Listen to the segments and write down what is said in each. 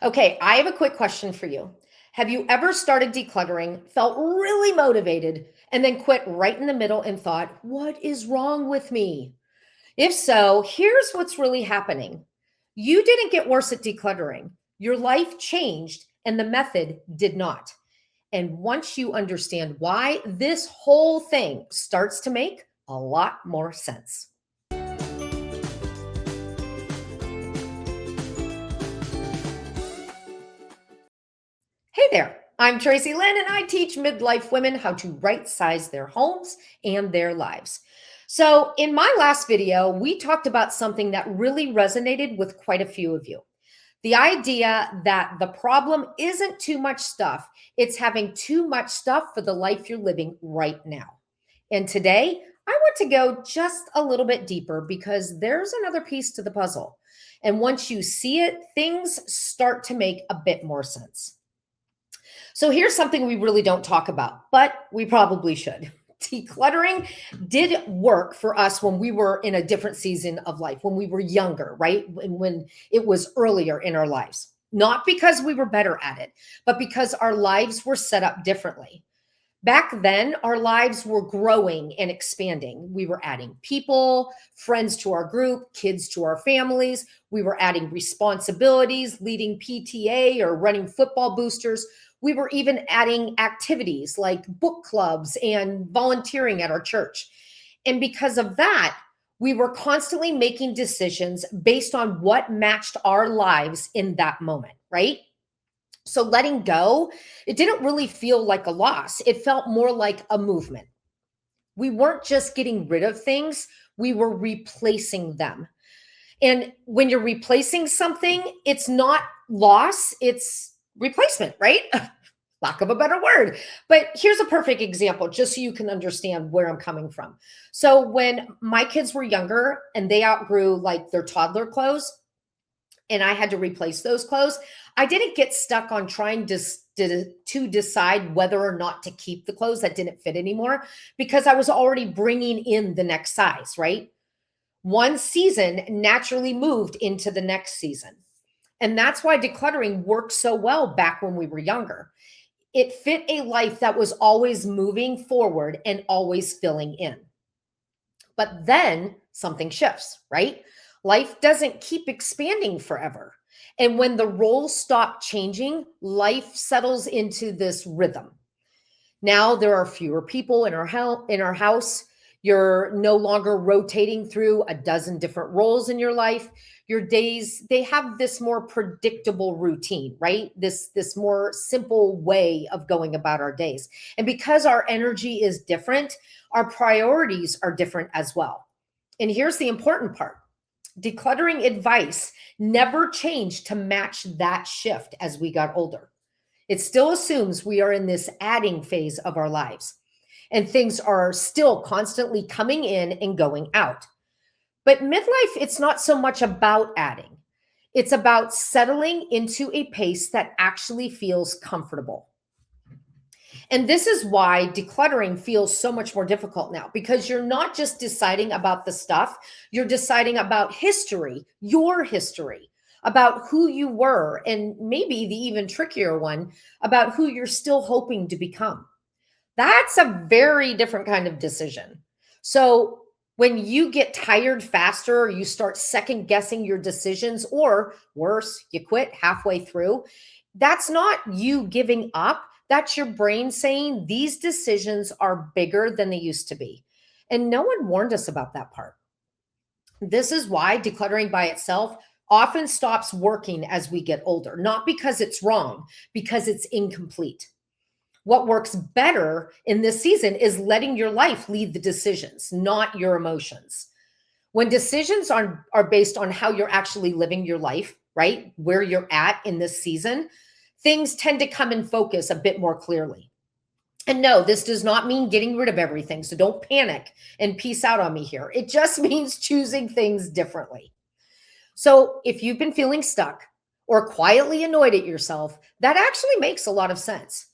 Okay, I have a quick question for you. Have you ever started decluttering, felt really motivated, and then quit right in the middle and thought, what is wrong with me? If so, here's what's really happening. You didn't get worse at decluttering. Your life changed and the method did not. And once you understand why, this whole thing starts to make a lot more sense. Hey there, I'm Tracy Lynn, and I teach midlife women how to right size their homes and their lives. So, in my last video, we talked about something that really resonated with quite a few of you. The idea that the problem isn't too much stuff, it's having too much stuff for the life you're living right now. And today, I want to go just a little bit deeper because there's another piece to the puzzle. And once you see it, things start to make a bit more sense. So here's something we really don't talk about, but we probably should. Decluttering did work for us when we were in a different season of life, when we were younger, right? When it was earlier in our lives. Not because we were better at it, but because our lives were set up differently. Back then, our lives were growing and expanding. We were adding people, friends to our group, kids to our families. We were adding responsibilities, leading PTA or running football boosters. We were even adding activities like book clubs and volunteering at our church. And because of that, we were constantly making decisions based on what matched our lives in that moment, right? So letting go, it didn't really feel like a loss. It felt more like a movement. We weren't just getting rid of things, we were replacing them. And when you're replacing something, it's not loss, it's replacement, right? Lack of a better word. But here's a perfect example, just so you can understand where I'm coming from. So when my kids were younger and they outgrew like their toddler clothes, and I had to replace those clothes, I didn't get stuck on trying to decide whether or not to keep the clothes that didn't fit anymore because I was already bringing in the next size, right? One season naturally moved into the next season. And that's why decluttering worked so well back when we were younger. It fit a life that was always moving forward and always filling in. But then something shifts, right? Life doesn't keep expanding forever. And when the roles stop changing, life settles into this rhythm. Now there are fewer people in our house. You're no longer rotating through a dozen different roles in your life. Your days, they have this more predictable routine, right? This more simple way of going about our days. And because our energy is different, our priorities are different as well. And here's the important part. Decluttering advice never changed to match that shift as we got older. It still assumes we are in this adding phase of our lives and things are still constantly coming in and going out. But midlife, it's not so much about adding. It's about settling into a pace that actually feels comfortable. And this is why decluttering feels so much more difficult now because you're not just deciding about the stuff, you're deciding about history, your history, about who you were, and maybe the even trickier one, about who you're still hoping to become. That's a very different kind of decision. So when you get tired faster, or you start second guessing your decisions, or worse, you quit halfway through, that's not you giving up. That's your brain saying these decisions are bigger than they used to be. And no one warned us about that part. This is why decluttering by itself often stops working as we get older, not because it's wrong, because it's incomplete. What works better in this season is letting your life lead the decisions, not your emotions. When decisions are based on how you're actually living your life, right? Where you're at in this season, things tend to come in focus a bit more clearly. And no, this does not mean getting rid of everything. So don't panic and peace out on me here. It just means choosing things differently. So if you've been feeling stuck or quietly annoyed at yourself, that actually makes a lot of sense.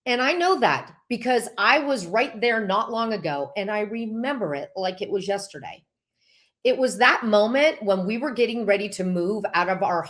And I know that because I was right there not long ago and I remember it like it was yesterday. It was that moment when we were getting ready to move out of our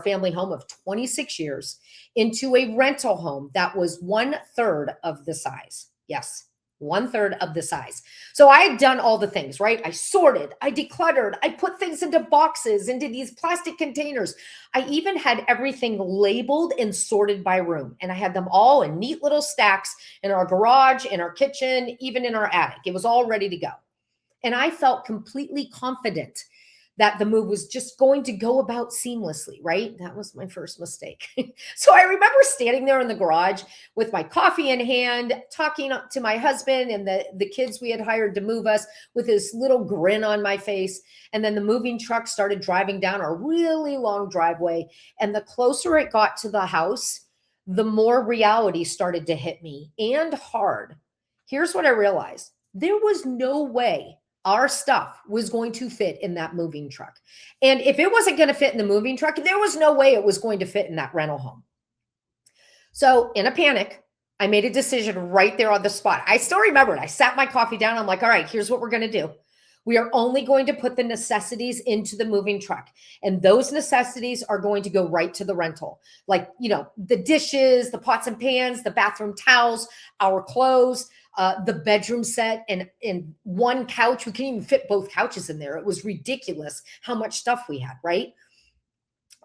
family home of 26 years into a rental home that was one third of the size. Yes, one third of the size. So I had done all the things, right? I sorted, I decluttered, I put things into boxes, into these plastic containers. I even had everything labeled and sorted by room. And I had them all in neat little stacks in our garage, in our kitchen, even in our attic. It was all ready to go. And I felt completely confident that the move was just going to go about seamlessly, right? That was my first mistake. So I remember standing there in the garage with my coffee in hand, talking to my husband and the kids we had hired to move us with this little grin on my face. And then the moving truck started driving down a really long driveway. And the closer it got to the house, the more reality started to hit me, and hard. Here's what I realized. There was no way our stuff was going to fit in that moving truck. And if it wasn't going to fit in the moving truck, there was no way it was going to fit in that rental home. So in a panic, I made a decision right there on the spot. I still remember it. I sat my coffee down. I'm like, all right, here's what we're going to do. We are only going to put the necessities into the moving truck. And those necessities are going to go right to the rental. Like, the dishes, the pots and pans, the bathroom towels, our clothes, the bedroom set, and one couch. We couldn't even fit both couches in there. It was ridiculous how much stuff we had, right?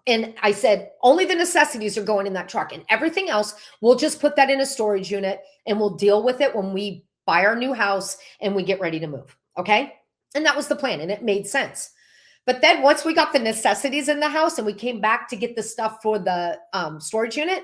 And I said, only the necessities are going in that truck, and everything else, we'll just put that in a storage unit and we'll deal with it when we buy our new house and we get ready to move. Okay. And that was the plan, and it made sense. But then once we got the necessities in the house and we came back to get the stuff for the storage unit,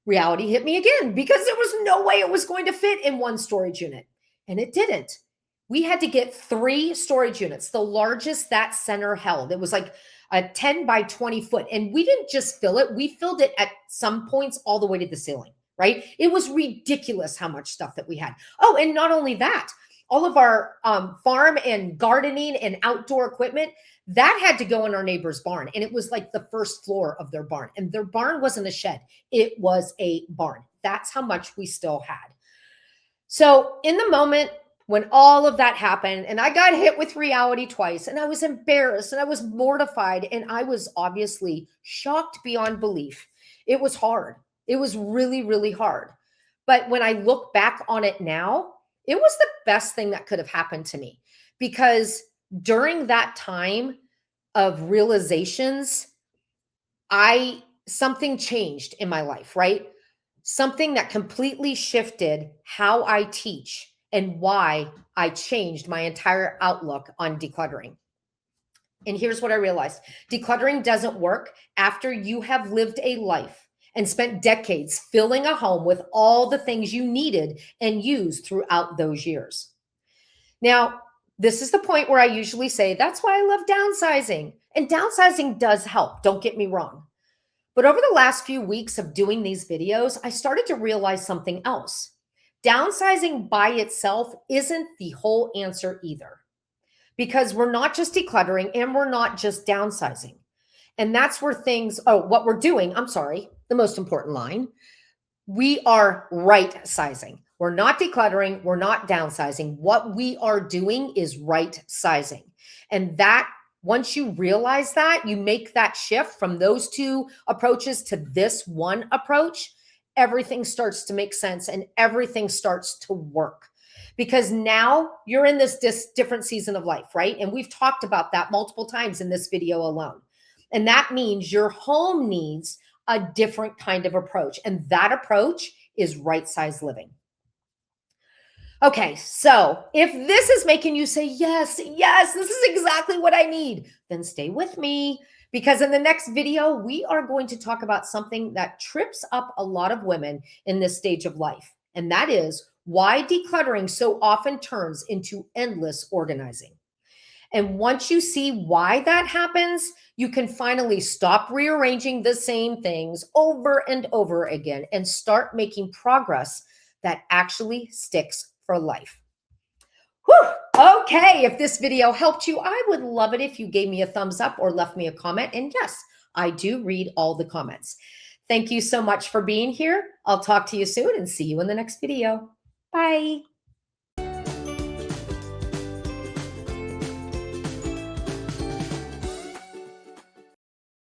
reality hit me again, because there was no way it was going to fit in one storage unit. And it didn't. We had to get 3 storage units, the largest that center held. It was like a 10 by 20 foot. And we didn't just fill it. We filled it at some points all the way to the ceiling, right? It was ridiculous how much stuff that we had. Oh, and not only that, all of our farm and gardening and outdoor equipment, that had to go in our neighbor's barn. And it was like the first floor of their barn. And their barn wasn't a shed. It was a barn. That's how much we still had. So in the moment when all of that happened, and I got hit with reality twice, and I was embarrassed and I was mortified, and I was obviously shocked beyond belief. It was hard. It was really, really hard. But when I look back on it now, it was the best thing that could have happened to me, because during that time of realizations, something changed in my life, right? Something that completely shifted how I teach and why I changed my entire outlook on decluttering. And here's what I realized. Decluttering doesn't work after you have lived a life and spent decades filling a home with all the things you needed and used throughout those years. Now, this is the point where I usually say, that's why I love downsizing. And downsizing does help, don't get me wrong. But over the last few weeks of doing these videos, I started to realize something else. Downsizing by itself isn't the whole answer either, because we're not just decluttering and we're not just downsizing. And that's where what we're doing, the most important line, we are right sizing. We're not decluttering, we're not downsizing. What we are doing is right sizing. And that, once you realize that, you make that shift from those 2 approaches to this one approach, everything starts to make sense and everything starts to work. Because now you're in this different season of life, right? And we've talked about that multiple times in this video alone. And that means your home needs a different kind of approach. And that approach is right-size living. Okay, so if this is making you say, yes, this is exactly what I need, then stay with me, because in the next video, we are going to talk about something that trips up a lot of women in this stage of life. And that is why decluttering so often turns into endless organizing. And once you see why that happens, you can finally stop rearranging the same things over and over again and start making progress that actually sticks for life. Whew. Okay, if this video helped you, I would love it if you gave me a thumbs up or left me a comment. And yes, I do read all the comments. Thank you so much for being here. I'll talk to you soon and see you in the next video. Bye.